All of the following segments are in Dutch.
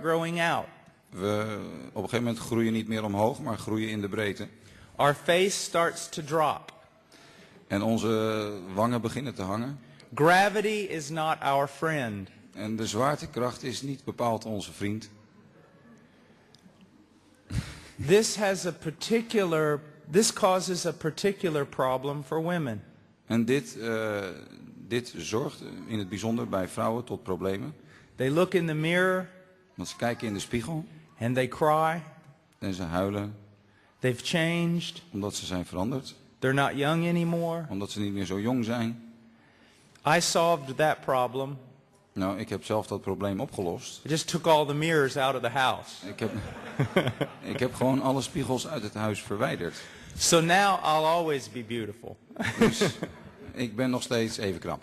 growing out. Op een gegeven moment groeien niet meer omhoog, maar groeien in de breedte. Our face starts to drop. En onze wangen beginnen te hangen. Gravity is not our friend. En de zwaartekracht is niet bepaald onze vriend. This causes a particular problem for women. En dit zorgt in het bijzonder bij vrouwen tot problemen. They look in the mirror Want ze kijken in de spiegel and they cry. en ze huilen They've changed. omdat ze zijn veranderd. They're not young anymore. Omdat ze niet meer zo jong zijn. I solved that problem. Nou, ik heb zelf dat probleem opgelost. I just took all the mirrors out of the house. Ik heb gewoon alle spiegels uit het huis verwijderd. So now I'll always be beautiful. Dus ik ben nog steeds even knap.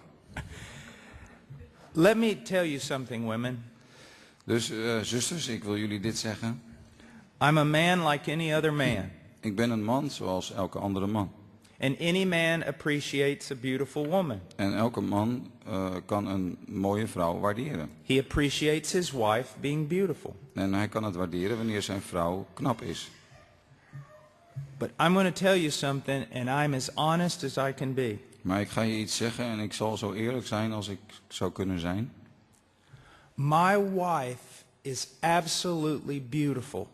Let me tell you something, women. Dus zusters, ik wil jullie dit zeggen. I'm a man like any other man. Ik ben een man zoals elke andere man. And any man appreciates a beautiful woman. En elke man kan een mooie vrouw waarderen. He appreciates his wife being beautiful. En hij kan het waarderen wanneer zijn vrouw knap is. But I'm going to tell you something, and I'm as honest as I can be. Maar ik ga je iets zeggen en ik zal zo eerlijk zijn als ik zou kunnen zijn. My wife is absolutely beautiful.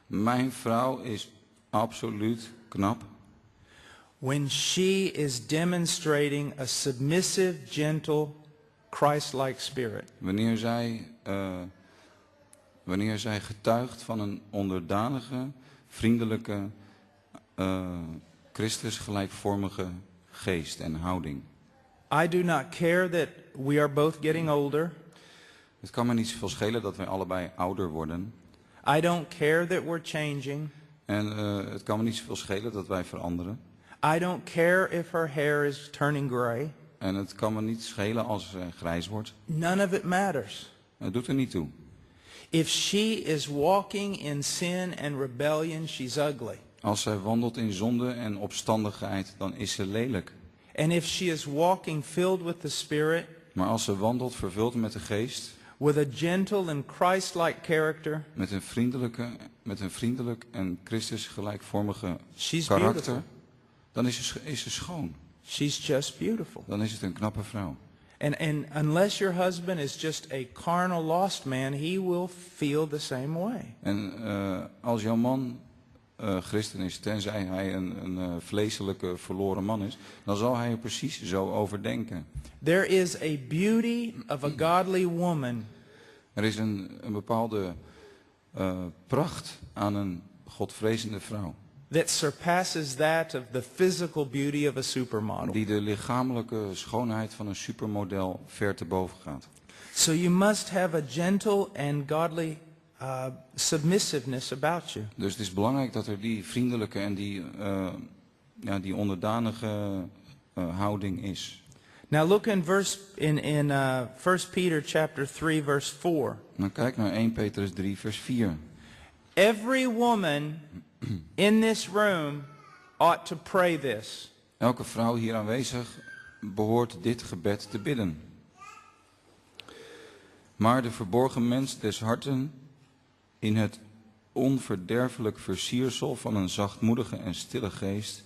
Mijn vrouw is absoluut knap. When she is demonstrating a submissive, gentle, Christ-like spirit. Wanneer zij getuigt van een onderdanige, vriendelijke, Christus gelijkvormige geest en houding. I do not care that we are both getting older. Het kan me niet zoveel schelen dat wij allebei ouder worden. I don't care that we're changing. En het kan me niet zoveel schelen dat wij veranderen. I don't care if her hair is turning gray. En het kan me niet schelen als ze grijs wordt. None of it matters. Het doet er niet toe. If she is walking in sin and rebellion, she's ugly. Als zij wandelt in zonde en opstandigheid, dan is ze lelijk. And if she is walking filled with the Spirit, Maar als ze wandelt vervuld met de geest, with a gentle and Christ-like character, met een vriendelijk en Christus gelijkvormige she's karakter, beautiful. dan is ze schoon. She's just beautiful. Dan is het een knappe vrouw. And unless your husband is just a carnal lost man, he will feel the same way. En als jouw man christen is, tenzij hij een vleeselijke verloren man is, dan zal hij er precies zo over denken. There is a beauty of a godly woman. Er is een bepaalde pracht aan een godvrezende vrouw. That surpasses that of the physical beauty of a supermodel. Die de lichamelijke schoonheid van een supermodel ver te boven gaat. So you must have a gentle and godly submissiveness about you. Dus het is belangrijk dat er die vriendelijke en die onderdanige houding is. Now look in 1 Peter chapter 3 verse 4. Dan kijk naar 1 Petrus 3 vers 4. Every woman in this room ought to pray this. Elke vrouw hier aanwezig behoort dit gebed te bidden. Maar de verborgen mens des harten in het onverderfelijk versiersel van een zachtmoedige en stille geest,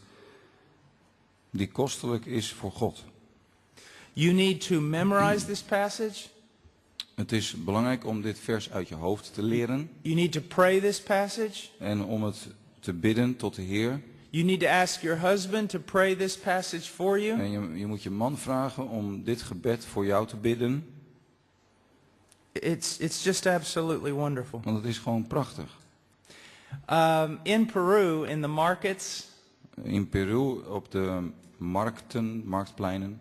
die kostelijk is voor God. You need to memorize this passage. Het is belangrijk om dit vers uit je hoofd te leren. You need to pray this passage. En om het te bidden tot de Heer. You need to ask your husband to pray this passage for you. En je moet je man vragen om dit gebed voor jou te bidden. It's just absolutely wonderful. Want het is gewoon prachtig. In Peru, in the markets. In Peru op de marktpleinen.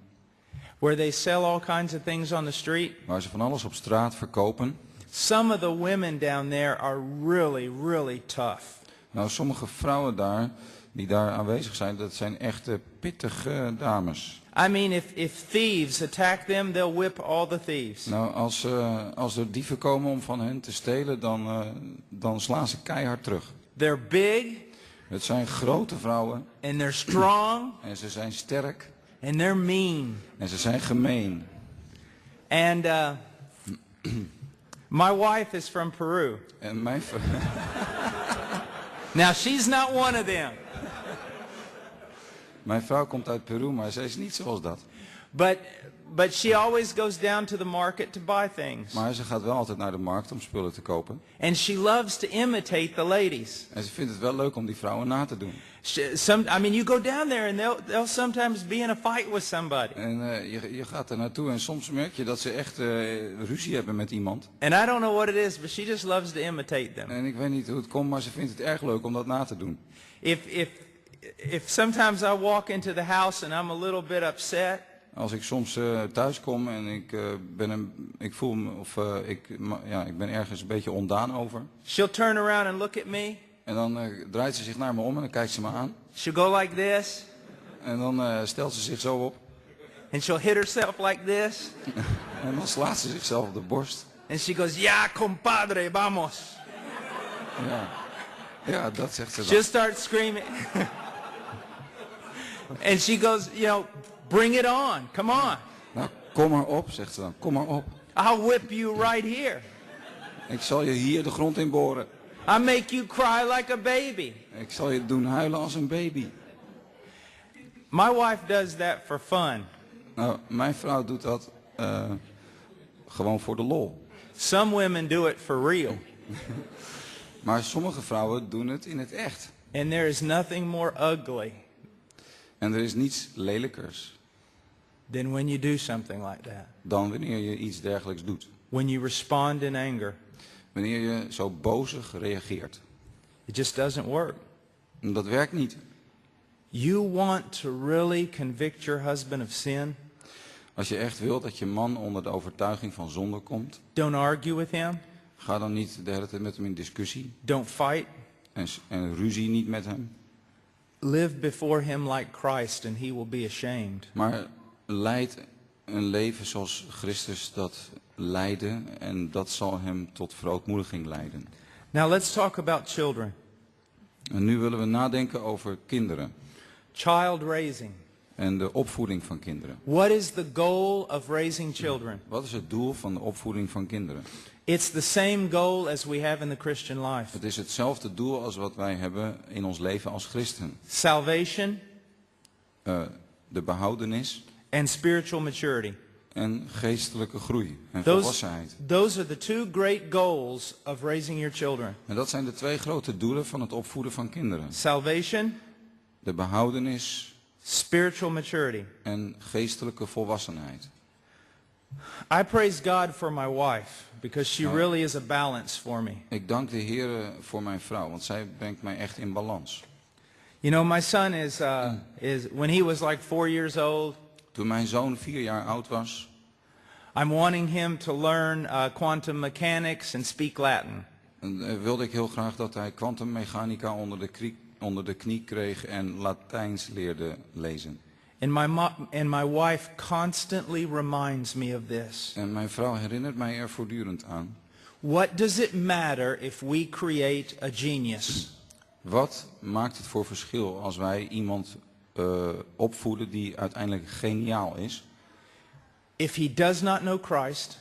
Where they sell all kinds of things on the street. Waar ze van alles op straat verkopen. Some of the women down there are really, really tough. Nou, sommige vrouwen die daar aanwezig zijn, dat zijn echte pittige dames. I mean, if thieves attack them, they'll whip all the thieves. Nou, als er dieven komen om van hen te stelen, dan slaan ze keihard terug. They're big. Het zijn grote vrouwen. And they're strong. En ze zijn sterk. And they're mean. En ze zijn gemeen. And My wife is from Peru. En mijn, Now, she's not one of them. mijn vrouw komt uit Peru, maar zij is niet zoals dat. But she always goes down to the market to buy things. Maar ze gaat wel altijd naar de markt om spullen te kopen. And she loves to imitate the ladies. En ze vindt het wel leuk om die vrouwen na te doen. You go down there and they'll sometimes be in a fight with somebody. En je gaat er naartoe en soms merk je dat ze echt ruzie hebben met iemand. And I don't know what it is, but she just loves to imitate them. En ik weet niet hoe het komt, maar ze vindt het erg leuk om dat na te doen. If sometimes I walk into the house and I'm a little bit upset. Als ik soms thuis kom en ik voel me, ik ben ergens een beetje ondaan over. She'll turn around and look at me. En dan draait ze zich naar me om en dan kijkt ze me aan. She'll go like this. En dan stelt ze zich zo op. And she'll hit herself like this. En dan slaat ze zichzelf op de borst. And she goes, "Ya, compadre, vamos." Ja, dat zegt ze She'll dan. start screaming. And she goes, bring it on. Come on. Nou, kom maar op, zegt ze dan. Kom maar op. I'll whip you right here. Ik zal je hier de grond in boren. I'll make you cry like a baby. Ik zal je doen huilen als een baby. My wife does that for fun. Nou, mijn vrouw doet dat gewoon voor de lol. Some women do it for real. Maar sommige vrouwen doen het in het echt. And there is nothing more ugly En er is niets lelijkers than when you do something like that. dan wanneer je iets dergelijks doet. When you respond in anger. Wanneer je zo bozig reageert. It just doesn't work. En dat werkt niet. You want to really convict your husband of sin? Als je echt wilt dat je man onder de overtuiging van zonde komt, Don't argue with him. ga dan niet de hele tijd met hem in discussie. Don't fight. En ruzie niet met hem. Live before him like Christ and he will be ashamed. Maar leid een leven zoals Christus dat leidde en dat zal hem tot verootmoediging leiden. Now let's talk about children. En nu willen we nadenken over kinderen Child raising. en de opvoeding van kinderen. What is the goal of raising children? Wat is het doel van de opvoeding van kinderen? It's the same goal as we have in the Christian life. Het is hetzelfde doel als wat wij hebben in ons leven als christen. Salvation De behoudenis and spiritual maturity. en geestelijke groei en Those volwassenheid. are the two great goals of raising your children. En dat zijn de twee grote doelen van het opvoeden van kinderen. Salvation, De behoudenis spiritual maturity. en geestelijke volwassenheid. I praise God for my wife because she really is a balance for me. Ik dank de Heer voor mijn vrouw, want zij brengt mij echt in balans. You know, my son is when he was like 4 years old, Toen mijn zoon 4 jaar oud was, I'm wanting him to learn quantum mechanics and speak Latin. wilde ik heel graag dat hij kwantummechanica onder de knie kreeg en Latijns leerde lezen. And my wife constantly reminds me of this. En mijn vrouw herinnert mij er voortdurend aan. What does it matter if we create a genius? Wat maakt het voor verschil als wij iemand opvoeden die uiteindelijk geniaal is, If he does not know Christ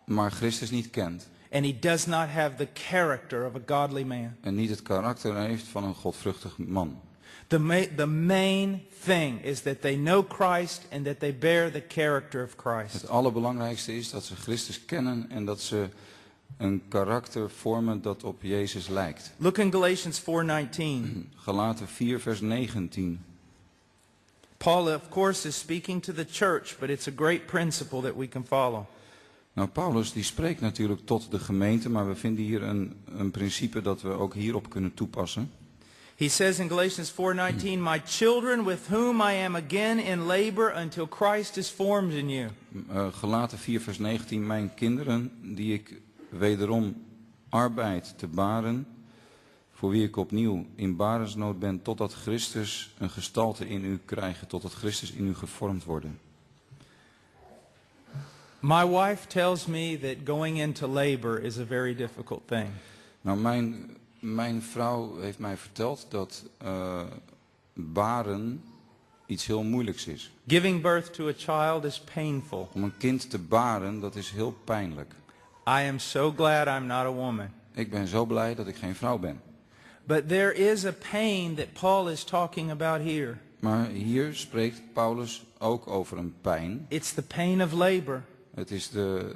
maar Christus niet kent and he does not have the character of a godly man. en niet het karakter heeft van een godvruchtig man. The main thing is that they know Christ and that they bear the character of Christ. Het allerbelangrijkste is dat ze Christus kennen en dat ze een karakter vormen dat op Jezus lijkt. Look in Galatians 4:19. Galaten 4 vers 19. Paul, of course, is speaking to the church, but it's a great principle that we can follow. Nou, Paulus die spreekt natuurlijk tot de gemeente, maar we vinden hier een principe dat we ook hierop kunnen toepassen. He says in Galatians 4:19, "My children with whom I am again in labor until Christ is formed in you." Galaten 4 vers 19. Mijn kinderen die ik wederom arbeid te baren, voor wie ik opnieuw in barensnood ben, totdat Christus een gestalte in u krijgt, totdat Christus in u gevormd wordt. My wife tells me that going into labor is a very difficult thing. Nou, mijn vrouw heeft mij verteld dat baren iets heel moeilijks is. Giving birth to a child is painful. Om een kind te baren, dat is heel pijnlijk. I am so glad I'm not a woman. Ik ben zo blij dat ik geen vrouw ben. But there is a pain that Paul is talking about here. Maar hier spreekt Paulus ook over een pijn. It's the pain of labor. Het is de